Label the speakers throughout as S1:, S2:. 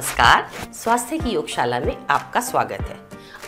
S1: नमस्कार, स्वास्थ्य की योगशाला में आपका स्वागत है।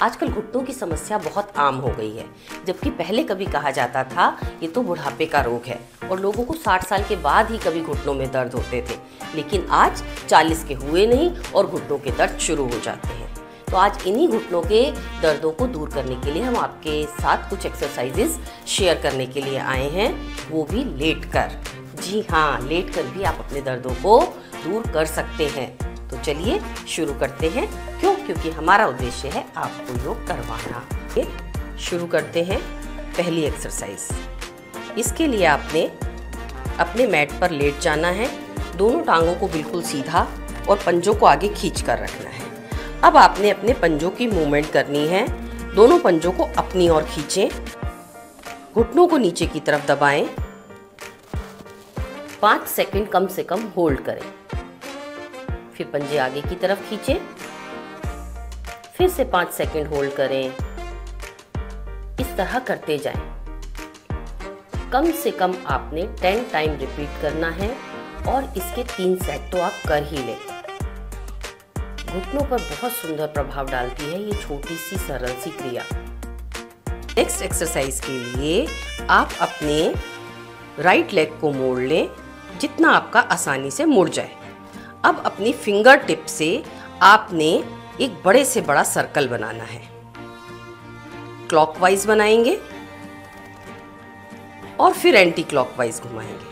S1: आजकल घुटनों की समस्या बहुत आम हो गई है, जबकि पहले कभी कहा जाता था ये तो बुढ़ापे का रोग है और लोगों को 60 साल के बाद ही कभी घुटनों में दर्द होते थे, लेकिन आज 40 के हुए नहीं और घुटनों के दर्द शुरू हो जाते हैं। तो आज इन्हीं घुटनों के दर्दों को दूर करने के लिए हम आपके साथ कुछ एक्सरसाइजेस शेयर करने के लिए आए हैं, वो भी लेटकर। जी हाँ, लेटकर भी आप अपने दर्दों को दूर कर सकते हैं। तो चलिए शुरू करते हैं। क्योंकि हमारा उद्देश्य है आपको योग करवाना। शुरू करते हैं पहली एक्सरसाइज। इसके लिए आपने अपने मैट पर लेट जाना है, दोनों टांगों को बिल्कुल सीधा और पंजों को आगे खींच कर रखना है। अब आपने अपने पंजों की मूवमेंट करनी है, दोनों पंजों को अपनी ओर खींचें, घुटनों को नीचे की तरफ दबाएं, 5 सेकंड कम से कम होल्ड करें, फिर पंजे आगे की तरफ खींचें, फिर से 5 सेकंड होल्ड करें। इस तरह करते जाएं। कम से कम आपने 10 टाइम रिपीट करना है और इसके 3 सेट तो आप कर ही लें। घुटनों पर बहुत सुंदर प्रभाव डालती है ये छोटी सी सरल सी क्रिया। नेक्स्ट एक्सरसाइज के लिए आप अपने राइट लेग को मोड़ लें, जितना आपका आसानी से मुड़ जाए। अब अपनी फिंगर टिप से आपने एक बड़े से बड़ा सर्कल बनाना है। क्लॉकवाइज बनाएंगे और फिर एंटी क्लॉकवाइज घुमाएंगे।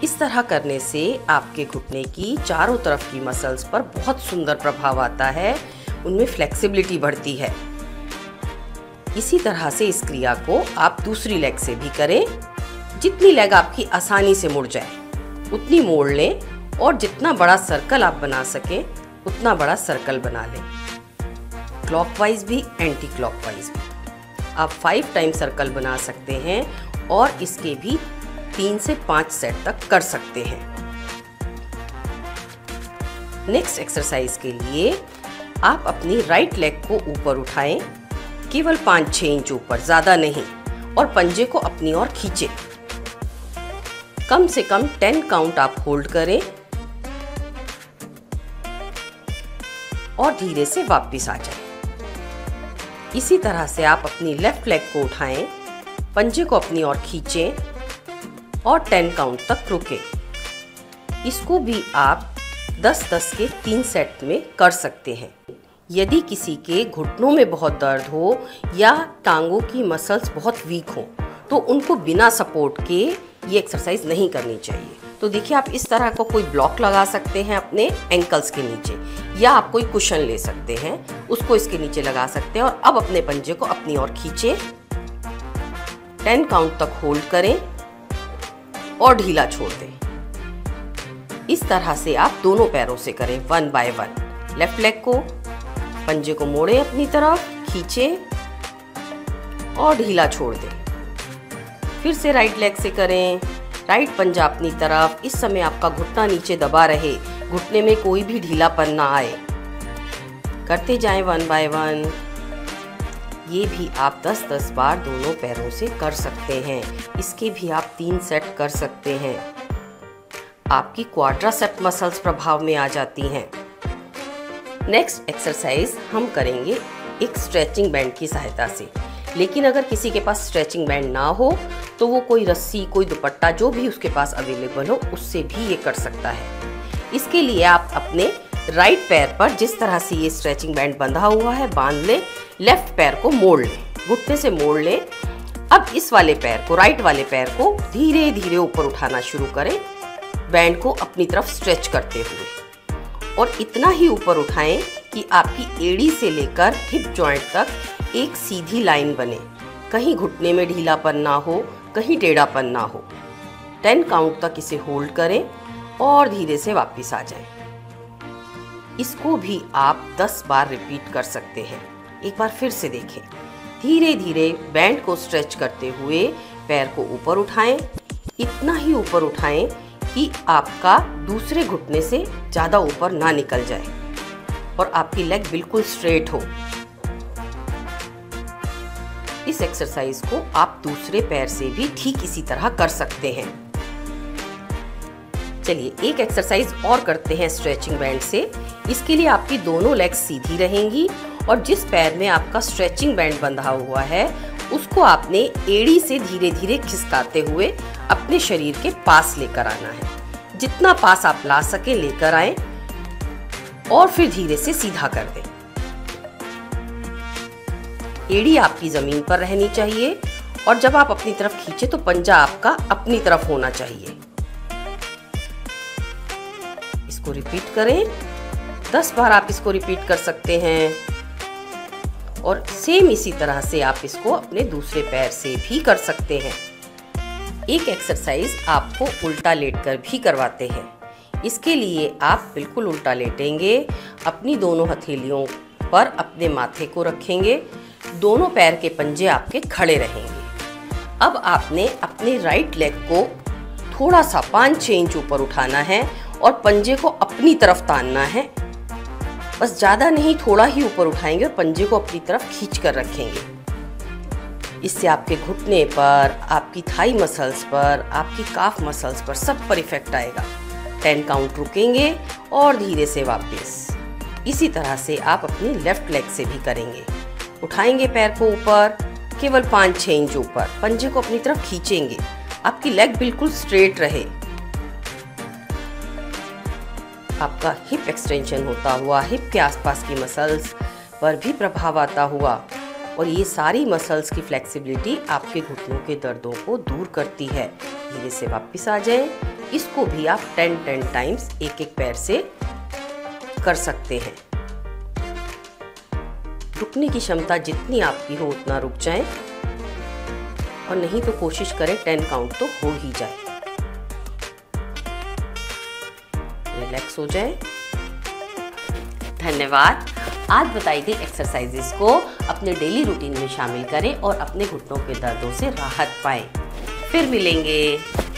S1: इस तरह करने से आपके घुटने की चारों तरफ की मसल्स पर बहुत सुंदर प्रभाव आता है, उनमें फ्लेक्सिबिलिटी बढ़ती है। इसी तरह से इस क्रिया को आप दूसरी लेग से भी करें। जितनी लेग आपकी आसानी से मुड़ जाए उतनी मोड़ लें और जितना बड़ा सर्कल आप बना सकें उतना बड़ा सर्कल बना लें। क्लॉकवाइज भी एंटी क्लॉकवाइज भी आप 5 टाइम सर्कल बना सकते हैं और इसके भी 3 से 5 सेट तक कर सकते हैं। नेक्स्ट एक्सरसाइज के लिए आप अपनी राइट लेग को ऊपर उठाएं, केवल 5-6 इंच ऊपर, ज़्यादा नहीं, और पंजे को अपनी ओर खींचें। कम से कम 10 काउंट आप होल्ड करें और धीरे से वापस आ जाएं। इसी तरह से आप अपनी लेफ्ट लेग को उठाएं, पंजे को अपनी ओर खींचें और 10 काउंट तक रुकें। इसको भी आप 10-10 के 3 सेट में कर सकते हैं। यदि किसी के घुटनों में बहुत दर्द हो या टांगों की मसल्स बहुत वीक हो तो उनको बिना सपोर्ट के ये एक्सरसाइज नहीं करनी चाहिए। तो देखिए, आप इस तरह का कोई ब्लॉक लगा सकते हैं अपने एंकल्स के नीचे, या आप कोई कुशन ले सकते हैं, उसको इसके नीचे लगा सकते हैं। और अब अपने पंजे को अपनी ओर खींचें, 10 काउंट तक होल्ड करें और ढीला छोड़ दें। इस तरह से आप दोनों पैरों से करें, 1 बाय 1। लेफ्ट लेग को, पंजे को मोड़ें अपनी तरफ, खींचें और ढीला छोड़ दें। फिर से राइट लेग से करें, राइट पंजा अपनी तरफ। इस समय आपका घुटना नीचे दबा रहे, घुटने में कोई भी ढीलापन ना आए। करते जाएं 1 बाय 1। ये भी आप 10-10 बार दोनों पैरों से कर सकते हैं। इसके भी आप 3 सेट कर सकते हैं। आपकी क्वाड्रासेप्स मसल्स प्रभाव में आ जाती हैं। नेक्स्ट एक्सरसाइज हम करेंगे एक स्ट्रेचिंग बैंड की सहायता से। लेकिन अगर किसी के पास स्ट्रेचिंग बैंड ना हो तो वो कोई रस्सी, कोई दुपट्टा, जो भी उसके पास अवेलेबल हो, उससे भी ये कर सकता है। इसके लिए आप अपने राइट पैर पर जिस तरह से ये स्ट्रेचिंग बैंड बंधा हुआ है बांध लें, लेफ्ट पैर को मोड़ लें, घुटने से मोड़ लें। अब इस वाले पैर को, राइट वाले पैर को धीरे धीरे ऊपर उठाना शुरू करें, बैंड को अपनी तरफ स्ट्रेच करते हुए, और इतना ही ऊपर उठाएं कि आपकी एड़ी से लेकर हिप जॉइंट तक एक सीधी लाइन बने, कहीं घुटने में ढीलापन ना हो, कहीं टेढ़ापन ना हो। 10 काउंट तक इसे होल्ड करें और धीरे से वापस आ जाएं। इसको भी आप 10 बार रिपीट कर सकते हैं। एक बार फिर से देखें। धीरे धीरे बैंड को स्ट्रेच करते हुए पैर को ऊपर उठाएं, इतना ही ऊपर उठाएं कि आपका दूसरे घुटने से ज़्यादा ऊपर ना निकल जाए और आपकी लेग बिल्कुल स्ट्रेट हो। इस एक्सरसाइज को आप दूसरे पैर से भी ठीक इसी तरह कर सकते हैं। चलिए एक एक्सरसाइज और करते हैं स्ट्रेचिंग बैंड से। इसके लिए आपकी दोनों लेग्स सीधी रहेंगी और जिस पैर में आपका स्ट्रेचिंग बैंड बंधा हुआ है उसको आपने एड़ी से धीरे धीरे खिसकाते हुए अपने शरीर के पास लेकर आना है। जितना पास आप ला सके लेकर आएं और फिर धीरे से सीधा कर दें। एड़ी आपकी जमीन पर रहनी चाहिए और जब आप अपनी तरफ खींचे तो पंजा आपका अपनी तरफ होना चाहिए। इसको रिपीट करें, 10 बार आप इसको रिपीट कर सकते हैं और सेम इसी तरह से आप इसको अपने दूसरे पैर से भी कर सकते हैं। एक एक्सरसाइज आपको उल्टा लेटकर भी करवाते हैं। इसके लिए आप बिल्कुल उल्टा लेटेंगे, अपनी दोनों हथेलियों पर अपने माथे को रखेंगे, दोनों पैर के पंजे आपके खड़े रहेंगे। अब आपने अपने राइट लेग को थोड़ा सा 5-6 इंच ऊपर उठाना है और पंजे को अपनी तरफ तानना है। बस ज़्यादा नहीं, थोड़ा ही ऊपर उठाएंगे और पंजे को अपनी तरफ खींच कर रखेंगे। इससे आपके घुटने पर, आपकी थाई मसल्स पर, आपकी काफ मसल्स पर सब पर इफेक्ट आएगा। 10 काउंट रुकेंगे और धीरे से वापस। इसी तरह से आप अपनी लेफ्ट लेग से भी करेंगे। उठाएंगे पैर को ऊपर, केवल 5-6 इंच ऊपर, पंजे को अपनी तरफ खींचेंगे, आपकी लेग बिल्कुल स्ट्रेट रहे। आपका हिप एक्सटेंशन होता हुआ हिप के आसपास की मसल्स पर भी प्रभाव आता हुआ और ये सारी मसल्स की फ्लेक्सिबिलिटी आपके घुटनों के दर्दों को दूर करती है। धीरे से वापस आ जाएं। इसको भी आप 10 टाइम्स एक पैर से कर सकते हैं। रुकने की क्षमता जितनी आपकी हो उतना रुक जाएं और नहीं तो कोशिश करें 10 काउंट तो हो ही जाए। रिलैक्स हो जाए। धन्यवाद। आज बताई गई एक्सरसाइजेस को अपने डेली रूटीन में शामिल करें और अपने घुटनों के दर्दों से राहत पाएं। फिर मिलेंगे।